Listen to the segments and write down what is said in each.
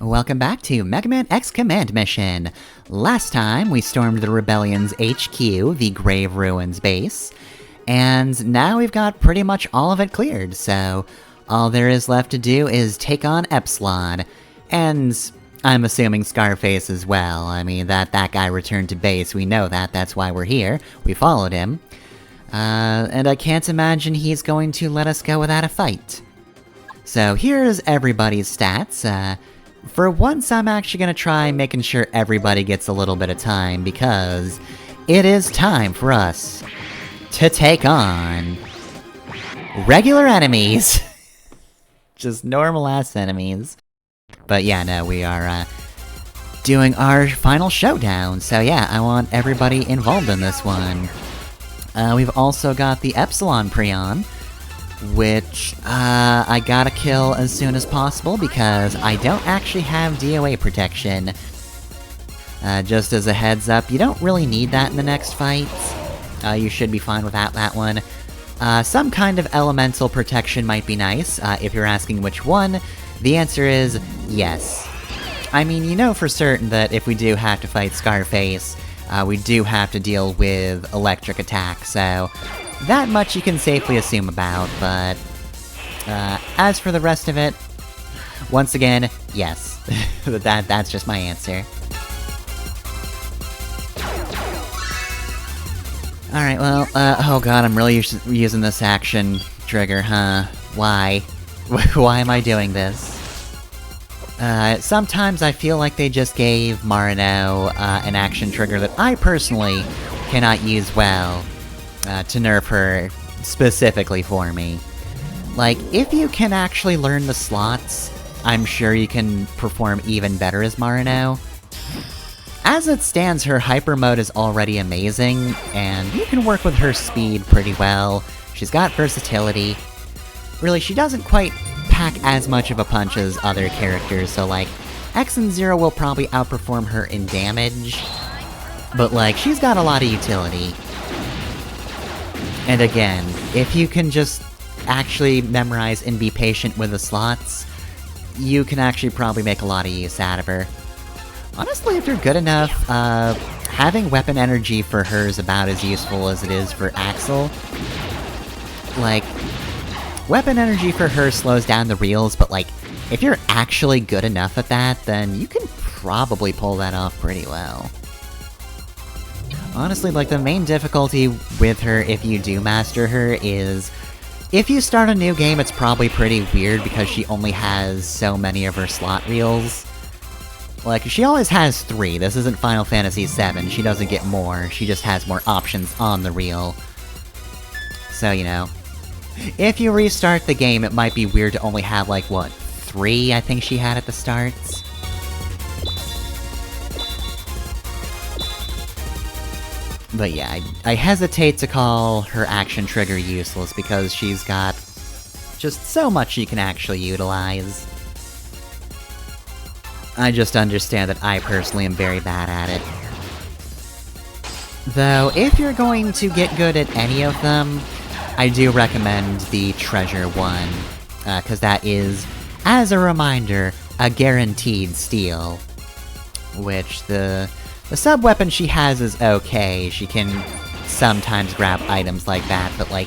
Welcome back to Mega Man X Command Mission. Last time, we stormed the Rebellion's HQ, the Grave Ruins base, and now we've got pretty much all of it cleared, so all there is left to do is take on Epsilon, and I'm assuming Scarface as well. I mean, that guy returned to base, we know that, that's why we're here, we followed him. And I can't imagine he's going to let us go without a fight. So here's everybody's stats. For once, I'm actually gonna try making sure everybody gets a little bit of time, because it is time for us to take on regular enemies. Just normal-ass enemies. But yeah, no, we are, doing our final showdown, so yeah, I want everybody involved in this one. We've also got the Epsilon Prion, which, I gotta kill as soon as possible because I don't actually have DOA protection. Just as a heads up, you don't really need that in the next fight. You should be fine without that one. Some kind of elemental protection might be nice. If you're asking which one, the answer is yes. I mean, you know for certain that if we do have to fight Scarface, we do have to deal with electric attack, so that much you can safely assume about, but as for the rest of it, once again, yes. That's just my answer. Alright, well, oh god, I'm really using this action trigger, huh? Why? Why am I doing this? Sometimes I feel like they just gave Marino, an action trigger that I personally cannot use well, to nerf her specifically for me. Like, if you can actually learn the slots, I'm sure you can perform even better as Marino. As it stands, her hyper mode is already amazing, and you can work with her speed pretty well. She's got versatility. Really, she doesn't quite pack as much of a punch as other characters, so like, X and Zero will probably outperform her in damage, but like, she's got a lot of utility. And again, if you can just actually memorize and be patient with the slots, you can actually probably make a lot of use out of her. Honestly, if you're good enough, having weapon energy for her is about as useful as it is for Axel. Like, weapon energy for her slows down the reels, but like, if you're actually good enough at that, then you can probably pull that off pretty well. Honestly, like, the main difficulty with her, if you do master her, is if you start a new game, it's probably pretty weird because she only has so many of her slot reels. Like, she always has 3, this isn't Final Fantasy VII, she doesn't get more, she just has more options on the reel. So, you know, if you restart the game, it might be weird to only have, like, what, 3 I think she had at the start? But yeah, I hesitate to call her action trigger useless because she's got just so much she can actually utilize. I just understand that I personally am very bad at it. Though, if you're going to get good at any of them, I do recommend the treasure one, cause that is, as a reminder, a guaranteed steal. Which the sub-weapon she has is okay, she can sometimes grab items like that, but like,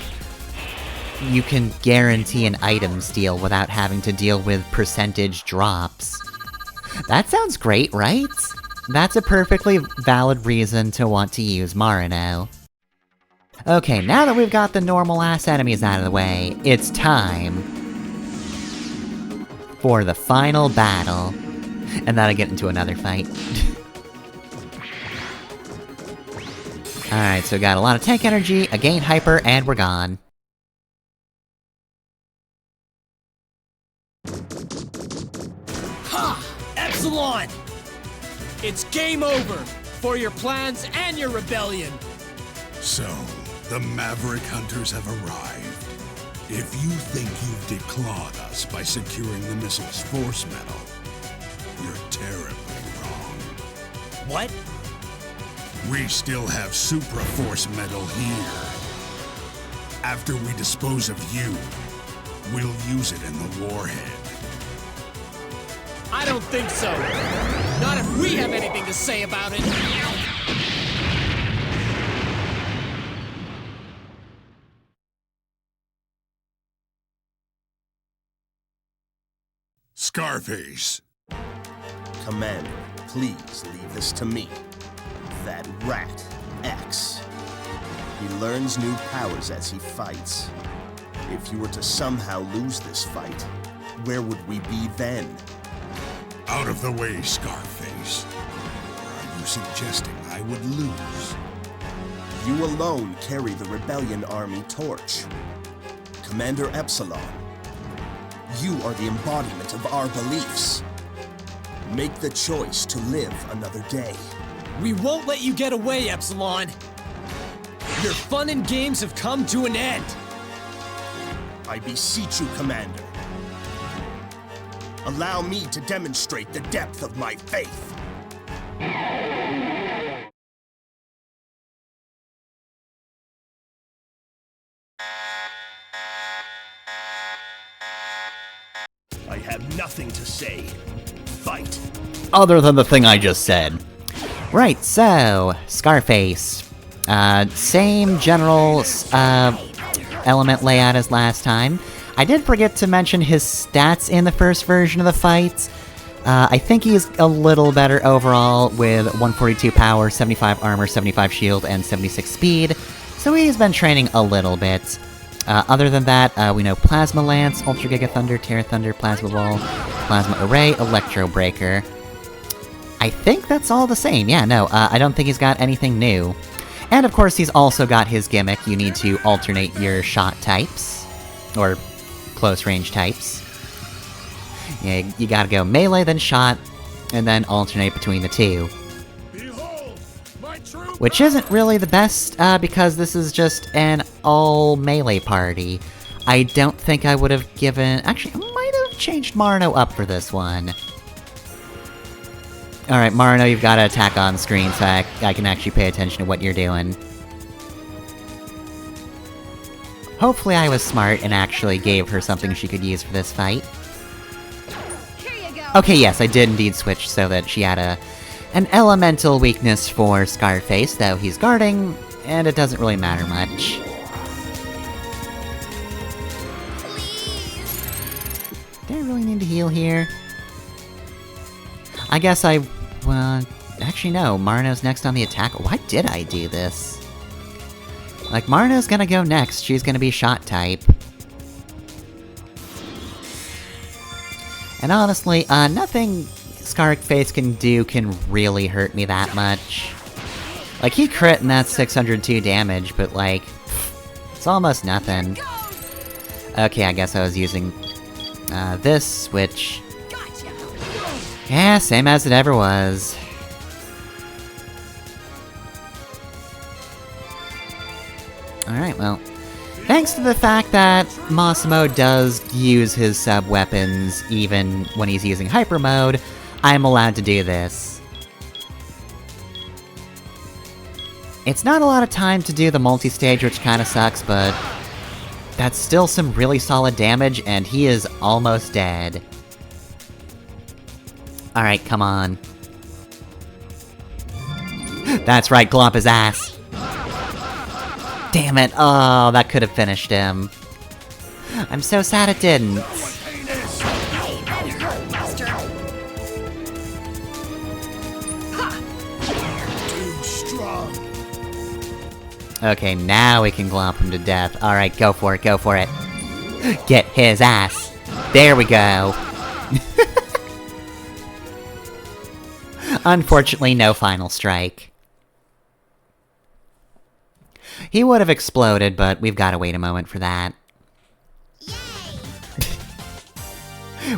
you can guarantee an item steal without having to deal with percentage drops. That sounds great, right? That's a perfectly valid reason to want to use Marino. Okay, now that we've got the normal-ass enemies out of the way, it's time for the final battle. And then I get into another fight. Alright, so we got a lot of tank energy, a gain hyper, and we're gone. Ha! Epsilon! It's game over for your plans and your rebellion! So, the Maverick Hunters have arrived. If you think you've declawed us by securing the missile's force metal, you're terribly wrong. What? We still have Supra Force metal here. After we dispose of you, we'll use it in the warhead. I don't think so. Not if we have anything to say about it. Scarface. Commander, please leave this to me. That rat, X. He learns new powers as he fights. If you were to somehow lose this fight, where would we be then? Out of the way, Scarface. Or are you suggesting I would lose? You alone carry the Rebellion Army torch. Commander Epsilon, you are the embodiment of our beliefs. Make the choice to live another day. We won't let you get away, Epsilon. Your fun and games have come to an end. I beseech you, Commander. Allow me to demonstrate the depth of my faith. I have nothing to say. Fight. Other than the thing I just said. Right, so, Scarface. Same general, element layout as last time. I did forget to mention his stats in the first version of the fight. I think he's a little better overall with 142 power, 75 armor, 75 shield, and 76 speed, so he's been training a little bit. Other than that, we know Plasma Lance, Ultra Giga Thunder, Terra Thunder, Plasma Ball, Plasma Array, Electro Breaker. I think that's all the same, yeah, no, I don't think he's got anything new. And of course, he's also got his gimmick, you need to alternate your shot types. Or close-range types. Yeah, you gotta go melee, then shot, and then alternate between the two. Behold, my true Which isn't really the best, because this is just an all-melee party. I don't think I would have given... Actually, I might have changed Marno up for this one. Alright, Marno, you've got to attack on screen so I can actually pay attention to what you're doing. Hopefully I was smart and actually gave her something she could use for this fight. Here you go. Okay, yes, I did indeed switch so that she had an elemental weakness for Scarface, though he's guarding, and it doesn't really matter much. Please. Do I really need to heal here? I guess well, actually no, Marno's next on the attack. Why did I do this? Like, Marno's gonna go next, she's gonna be shot type. And honestly, nothing Scarface can do can really hurt me that much. Like, he crit and that's 602 damage, but like, it's almost nothing. Okay, I guess I was using, this, which... Gotcha. yeah, same as it ever was. Alright, well, thanks to the fact that Massimo does use his sub-weapons even when he's using Hyper Mode, I'm allowed to do this. It's not a lot of time to do the multi-stage, which kinda sucks, but... that's still some really solid damage, and he is almost dead. Alright, come on. That's right, glomp his ass! Damn it, oh, that could have finished him. I'm so sad it didn't. Too strong. Okay, now we can glomp him to death. Alright, go for it, go for it. Get his ass! There we go! Unfortunately, no final strike. He would have exploded, but we've gotta wait a moment for that.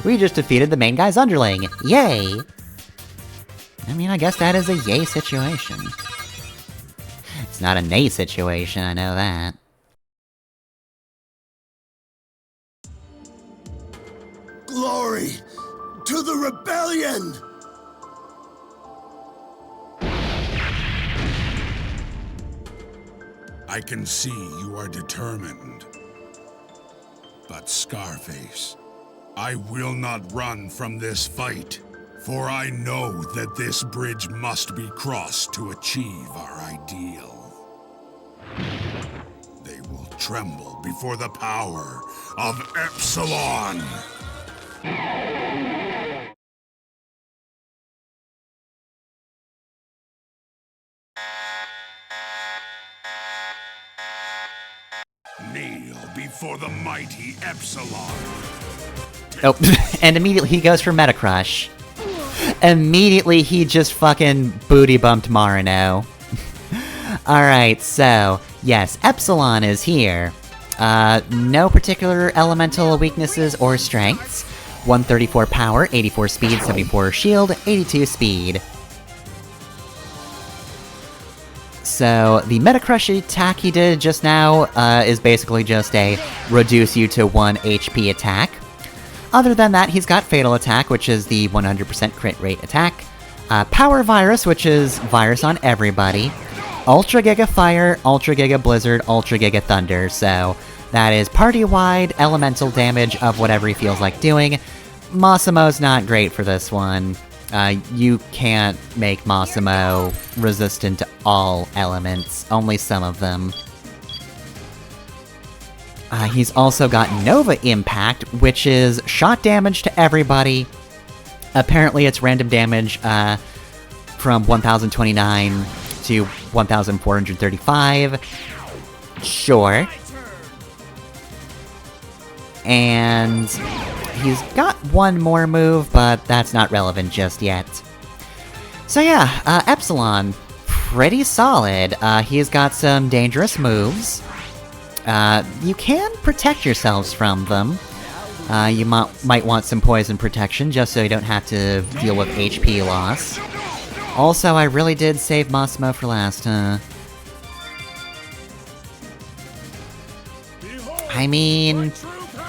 We just defeated the main guy's underling! Yay! I mean, I guess that is a yay situation. It's not a nay situation, I know that. Glory to the rebellion! I can see you are determined. But Scarface, I will not run from this fight. For I know that this bridge must be crossed to achieve our ideal. They will tremble before the power of Epsilon! Kneel before the mighty Epsilon! Oh, and immediately he goes for Meta Crush. Immediately he just fucking booty bumped Marino. Alright, so, yes, Epsilon is here. No particular elemental weaknesses or strengths. 134 power, 84 speed, 74 shield, 82 speed. So, the Meta Crush attack he did just now, is basically just a reduce you to 1 HP attack. Other than that, he's got Fatal Attack, which is the 100% crit rate attack. Power Virus, which is virus on everybody. Ultra Giga Fire, Ultra Giga Blizzard, Ultra Giga Thunder, so that is party-wide elemental damage of whatever he feels like doing. Massimo's not great for this one. You can't make Massimo resistant to all elements, only some of them. He's also got Nova Impact, which is shot damage to everybody. Apparently it's random damage from 1029 to 1435. Sure. And he's got one more move, but that's not relevant just yet. So yeah, Epsilon, pretty solid. He's got some dangerous moves. You can protect yourselves from them. You might want some poison protection, just so you don't have to deal with HP loss. Also, I really did save Massimo for last, I mean,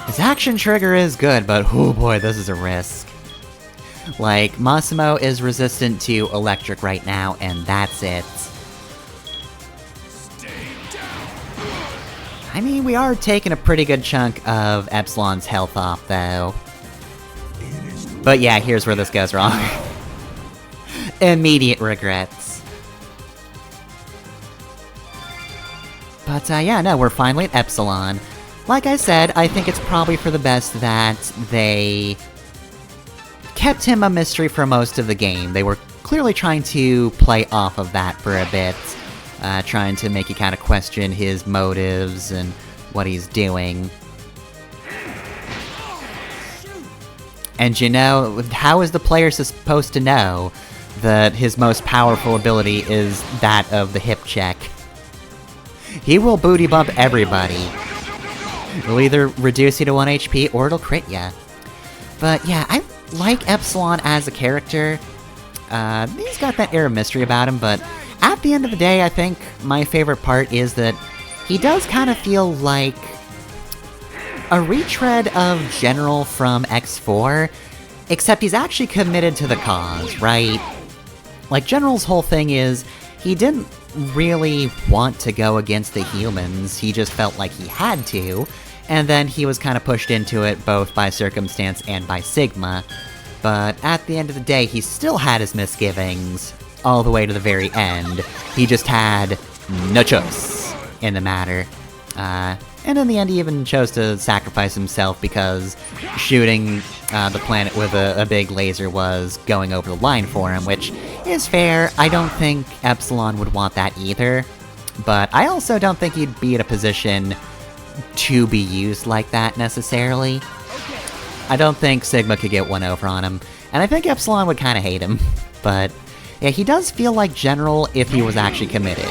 his action trigger is good, but oh boy, this is a risk. Like, Massimo is resistant to electric right now, and that's it. I mean, we are taking a pretty good chunk of Epsilon's health off, though. But yeah, here's where this goes wrong. Immediate regrets. But yeah, no, we're finally at Epsilon. Like I said, I think it's probably for the best that they kept him a mystery for most of the game. They were clearly trying to play off of that for a bit. Trying to make you kind of question his motives and what he's doing. And you know, how is the player supposed to know that his most powerful ability is that of the hip check? He will booty bump everybody. It'll either reduce you to 1 HP or it'll crit ya. But yeah, I like Epsilon as a character. He's got that air of mystery about him, but at the end of the day, I think my favorite part is that he does kind of feel like a retread of General from X4, except he's actually committed to the cause, right? Like, General's whole thing is, he didn't really want to go against the humans, he just felt like he had to, and then he was kind of pushed into it both by circumstance and by Sigma. But at the end of the day, he still had his misgivings, all the way to the very end. He just had no choice in the matter. And in the end, he even chose to sacrifice himself because shooting the planet with a big laser was going over the line for him, which is fair. I don't think Epsilon would want that either. But I also don't think he'd be in a position to be used like that, necessarily. I don't think Sigma could get one over on him, and I think Epsilon would kind of hate him. But yeah, he does feel like General if he was actually committed.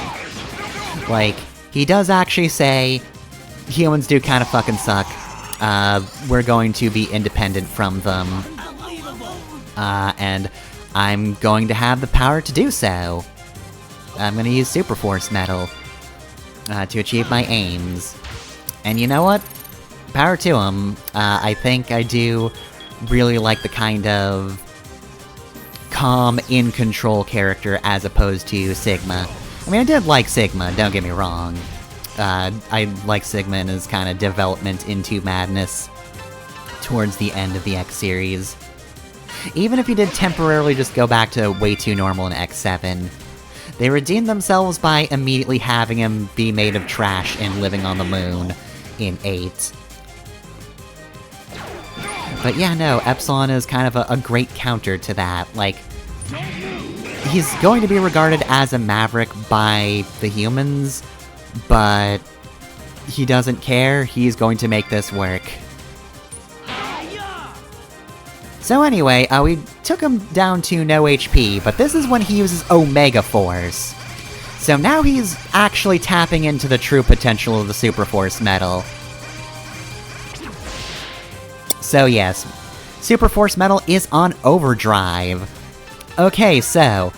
Like, he does actually say, humans do kind of fucking suck. We're going to be independent from them. And I'm going to have the power to do so. I'm gonna use Super Force Metal to achieve my aims. And you know what? Power to him. I think I do really like the kind of calm, in-control character as opposed to Sigma. I mean, I did like Sigma, don't get me wrong. I like Sigma and his kind of development into madness towards the end of the X series. Even if he did temporarily just go back to way too normal in X7, they redeemed themselves by immediately having him be made of trash and living on the moon in 8. But yeah, no, Epsilon is kind of a great counter to that. Like, he's going to be regarded as a maverick by the humans, but he doesn't care. He's going to make this work. So anyway, we took him down to no HP, but this is when he uses Omega Force. So now he's actually tapping into the true potential of the Super Force Metal. So yes, Super Force Metal is on overdrive. Okay, so,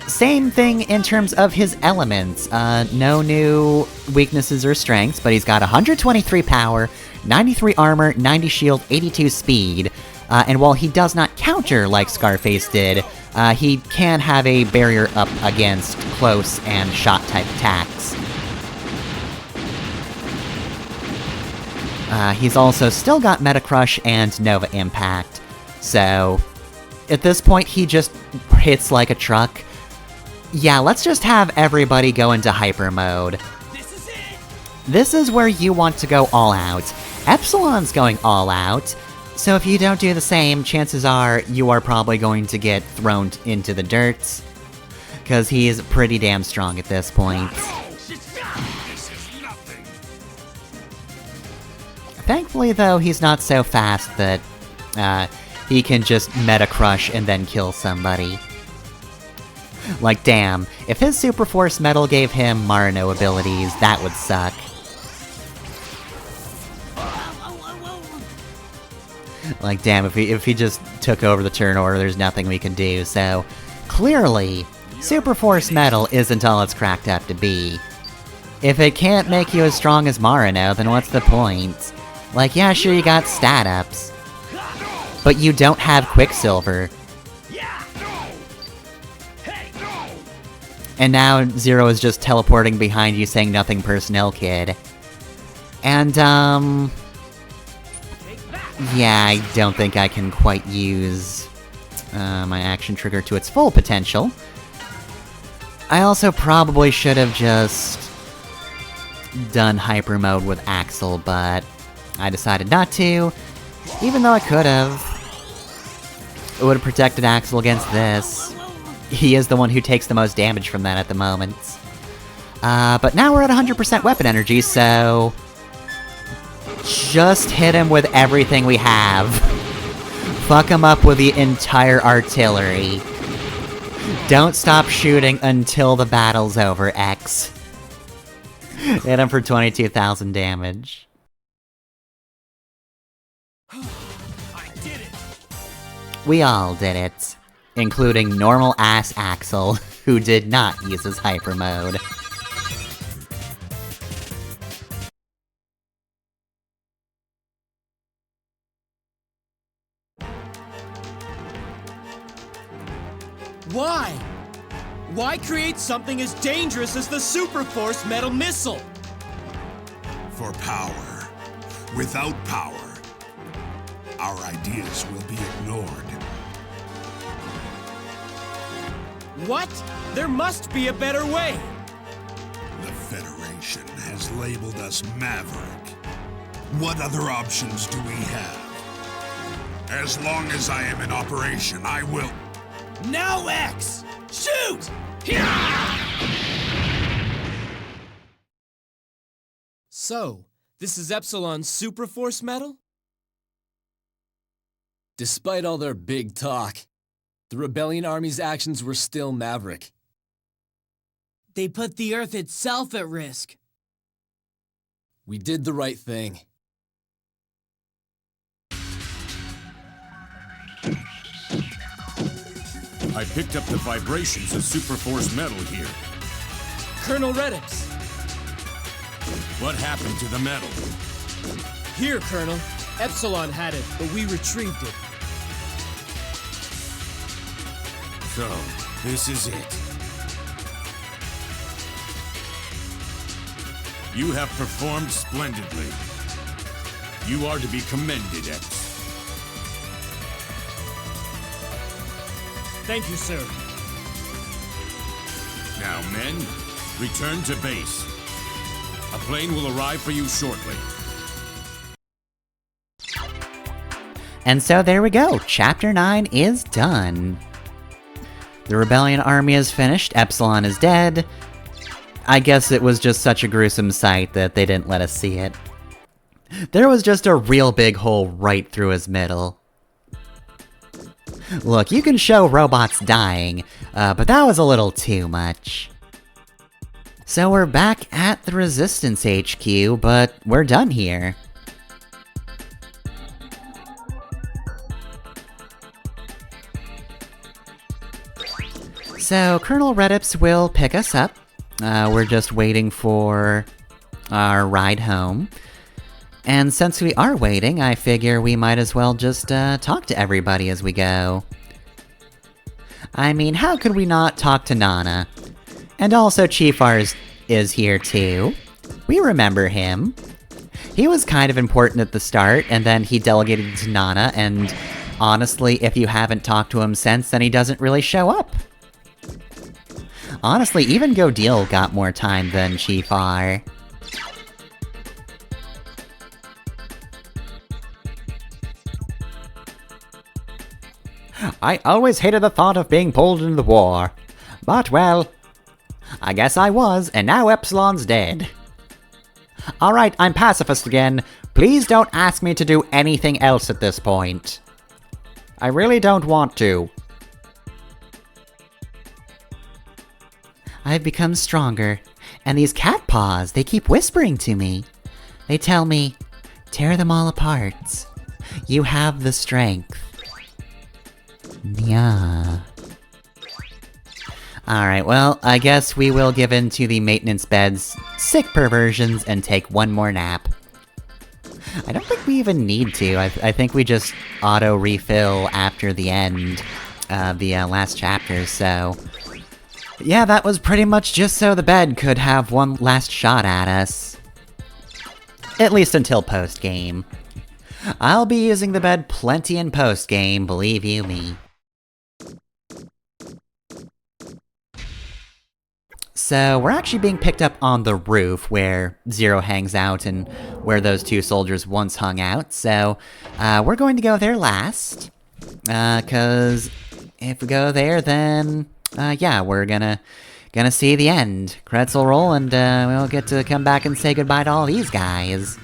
same thing in terms of his elements. No new weaknesses or strengths, but he's got 123 power, 93 armor, 90 shield, 82 speed. And while he does not counter like Scarface did, he can have a barrier up against close and shot-type attacks. He's also still got Meta Crush and Nova Impact, so at this point he just hits like a truck. Yeah, let's just have everybody go into hyper mode. This is it! This is where you want to go all out. Epsilon's going all out, so if you don't do the same, chances are you are probably going to get thrown into the dirt, because he is pretty damn strong at this point. Thankfully, though, he's not so fast that he can just Meta Crush and then kill somebody. Like, damn, if his Super Force Metal gave him Marino abilities, that would suck. Like, damn, if he just took over the turn order, there's nothing we can do, so... Clearly, Super Force Metal isn't all it's cracked up to be. If it can't make you as strong as Marino, then what's the point? Like, yeah, sure, you got stat-ups, but you don't have Quicksilver. And now Zero is just teleporting behind you saying nothing personnel, kid. And, yeah, I don't think I can quite use my action trigger to its full potential. I also probably should have just done hyper mode with Axel, but I decided not to, even though I could have. It would have protected Axel against this. He is the one who takes the most damage from that at the moment. But now we're at 100% weapon energy, so... just hit him with everything we have. Fuck him up with the entire artillery. Don't stop shooting until the battle's over, X. Hit him for 22,000 damage. I did it! We all did it. Including normal-ass Axel, who did not use his hyper mode. Why? Why create something as dangerous as the Super Force Metal Missile? For power. Without power, our ideas will be ignored. What? There must be a better way! The Federation has labeled us Maverick. What other options do we have? As long as I am in operation, I will... Now, X! Shoot! So, this is Epsilon's Super Force Metal? Despite all their big talk, the Rebellion Army's actions were still maverick. They put the Earth itself at risk. We did the right thing. I picked up the vibrations of Super Force Metal here. Colonel Reddix. What happened to the metal? Here, Colonel. Epsilon had it, but we retrieved it. So, this is it. You have performed splendidly. You are to be commended, X. Thank you, sir. Now, men, return to base. A plane will arrive for you shortly. And so there we go, Chapter 9 is done. The Rebellion army is finished, Epsilon is dead. I guess it was just such a gruesome sight that they didn't let us see it. There was just a real big hole right through his middle. Look, you can show robots dying, but that was a little too much. So we're back at the Resistance HQ, but we're done here. So Colonel Redips will pick us up. We're just waiting for our ride home. And since we are waiting, I figure we might as well just talk to everybody as we go. I mean, how could we not talk to Nana? And also Chief Ars is here too. We remember him. He was kind of important at the start, and then he delegated to Nana, and honestly, if you haven't talked to him since, then he doesn't really show up. Honestly, even Godil got more time than Chief R. I always hated the thought of being pulled into the war. But, well, I guess I was, and now Epsilon's dead. Alright, I'm pacifist again. Please don't ask me to do anything else at this point. I really don't want to. I've become stronger, and these cat paws, they keep whispering to me. They tell me, tear them all apart. You have the strength. Yeah. Alright, well, I guess we will give in to the maintenance bed's sick perversions and take one more nap. I don't think we even need to. I think we just auto-refill after the end of the last chapter, so... Yeah, that was pretty much just so the bed could have one last shot at us. At least until post-game. I'll be using the bed plenty in post-game, believe you me. So, we're actually being picked up on the roof where Zero hangs out and where those two soldiers once hung out, so we're going to go there last. Cause if we go there, then, yeah, we're gonna see the end. Credits will roll and we'll get to come back and say goodbye to all these guys.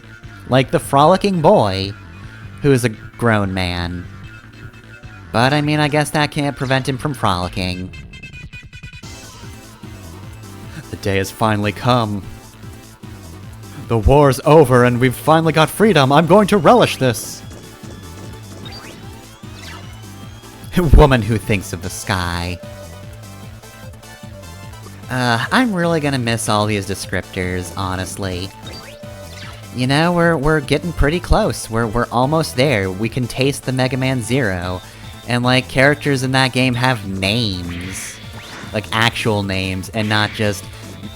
Like the frolicking boy, who is a grown man. But I mean, I guess that can't prevent him from frolicking. The day has finally come. The war's over and we've finally got freedom. I'm going to relish this. Woman who thinks of the sky. I'm really gonna miss all these descriptors, honestly. You know, we're getting pretty close. We're almost there. We can taste the Mega Man Zero. And, like, characters in that game have names. Like, actual names, and not just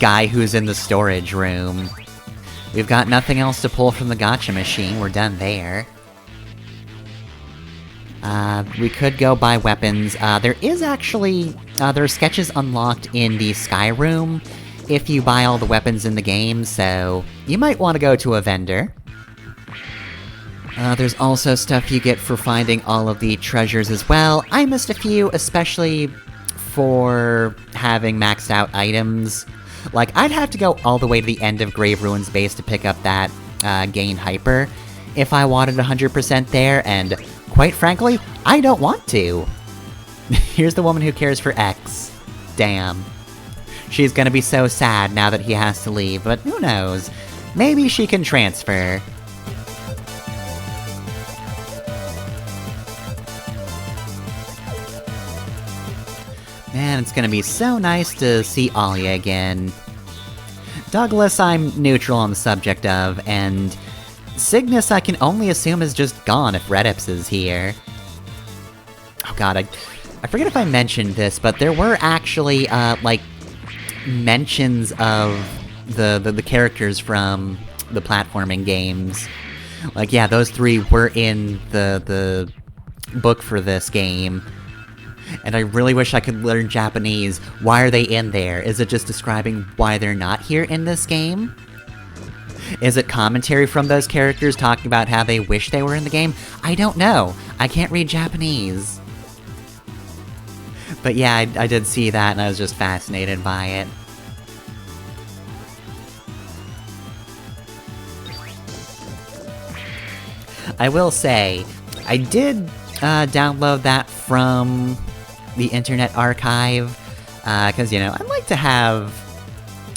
guy who's in the storage room. We've got nothing else to pull from the gotcha machine. We're done there. We could go buy weapons. There is actually... there are sketches unlocked in the Sky Room if you buy all the weapons in the game, so you might want to go to a vendor. There's also stuff you get for finding all of the treasures as well. I missed a few, especially for having maxed out items. Like, I'd have to go all the way to the end of Grave Ruins base to pick up that, Gain Hyper, if I wanted 100% there, and quite frankly, I don't want to. Here's the woman who cares for X. Damn. She's gonna be so sad now that he has to leave, but who knows? Maybe she can transfer. Man, it's gonna be so nice to see Alia again. Douglas I'm neutral on the subject of, and Cygnus I can only assume is just gone if Redips is here. Oh god, I forget if I mentioned this, but there were actually, like, mentions of the characters from the platforming games. Like, yeah, those three were in the book for this game. And I really wish I could learn Japanese. Why are they in there? Is it just describing why they're not here in this game? Is it commentary from those characters talking about how they wish they were in the game? I don't know. I can't read Japanese. But yeah, I did see that and I was just fascinated by it. I will say, I did download that from the Internet Archive, because, you know, I'd like to have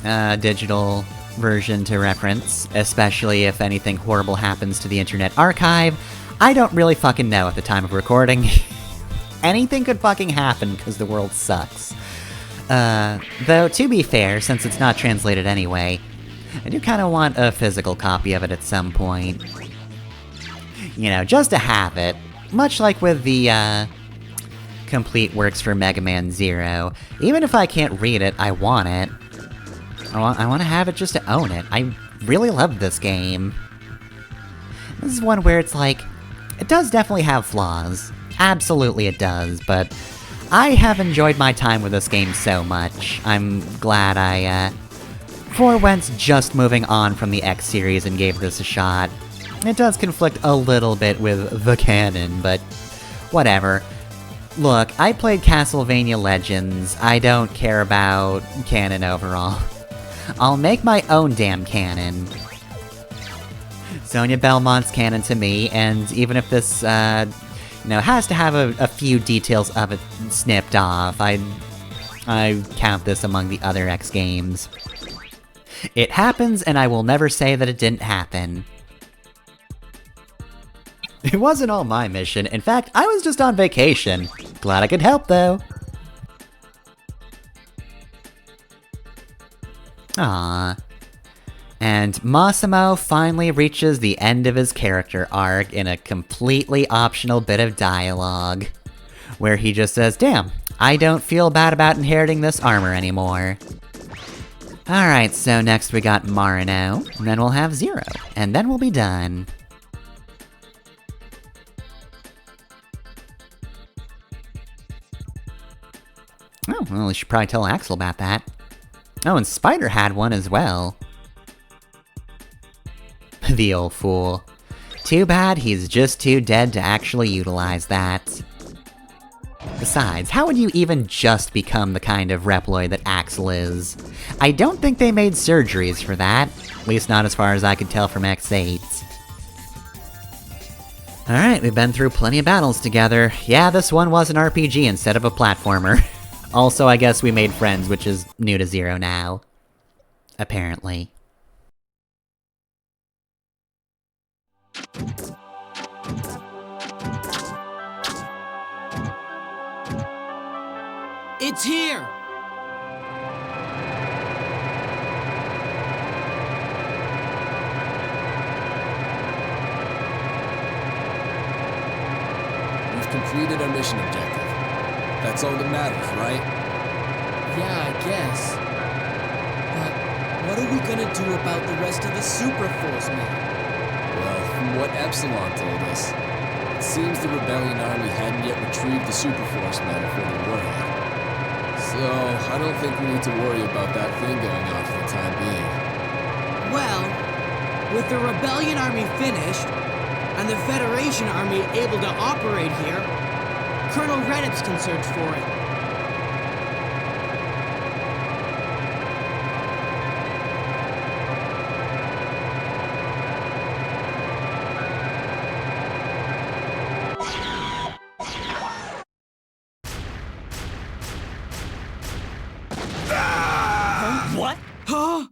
a digital version to reference, especially if anything horrible happens to the Internet Archive. I don't really fucking know at the time of recording. Anything could fucking happen because the world sucks. Though, to be fair, since it's not translated anyway, I do kind of want a physical copy of it at some point. You know, just to have it. Much like with the, complete works for Mega Man Zero. Even if I can't read it, I want it. I want to have it just to own it. I really love this game. This is one where it's like, it does definitely have flaws. Absolutely it does, but I have enjoyed my time with this game so much. I'm glad I, for once, just moving on from the X series and gave this a shot. It does conflict a little bit with the canon, but whatever. Look, I played Castlevania Legends. I don't care about canon overall. I'll make my own damn canon. Sonia Belmont's canon to me, and even if this, you know, has to have a few details of it snipped off, I count this among the other X games. It happens, and I will never say that it didn't happen. It wasn't all my mission. In fact, I was just on vacation. Glad I could help, though. Aww. And Massimo finally reaches the end of his character arc in a completely optional bit of dialogue, where he just says, "Damn, I don't feel bad about inheriting this armor anymore." Alright, so next we got Marino, and then we'll have Zero, and then we'll be done. Oh, well, we should probably tell Axel about that. Oh, and Spider had one as well. The old fool. Too bad he's just too dead to actually utilize that. Besides, how would you even just become the kind of Reploid that Axel is? I don't think they made surgeries for that, at least not as far as I could tell from X8. Alright, we've been through plenty of battles together. Yeah, this one was an RPG instead of a platformer. Also, I guess we made friends, which is new to Zero now. Apparently. It's here! We've completed our mission objective. That's all that matters, right? Yeah, I guess. But what are we gonna do about the rest of the Super Force men? Well, from what Epsilon told us, it seems the Rebellion Army hadn't yet retrieved the Super Force medal for the warhead. So, I don't think we need to worry about that thing going on for the time being. Well, with the Rebellion Army finished, and the Federation Army able to operate here, Colonel Reddips can search for it. What? Huh?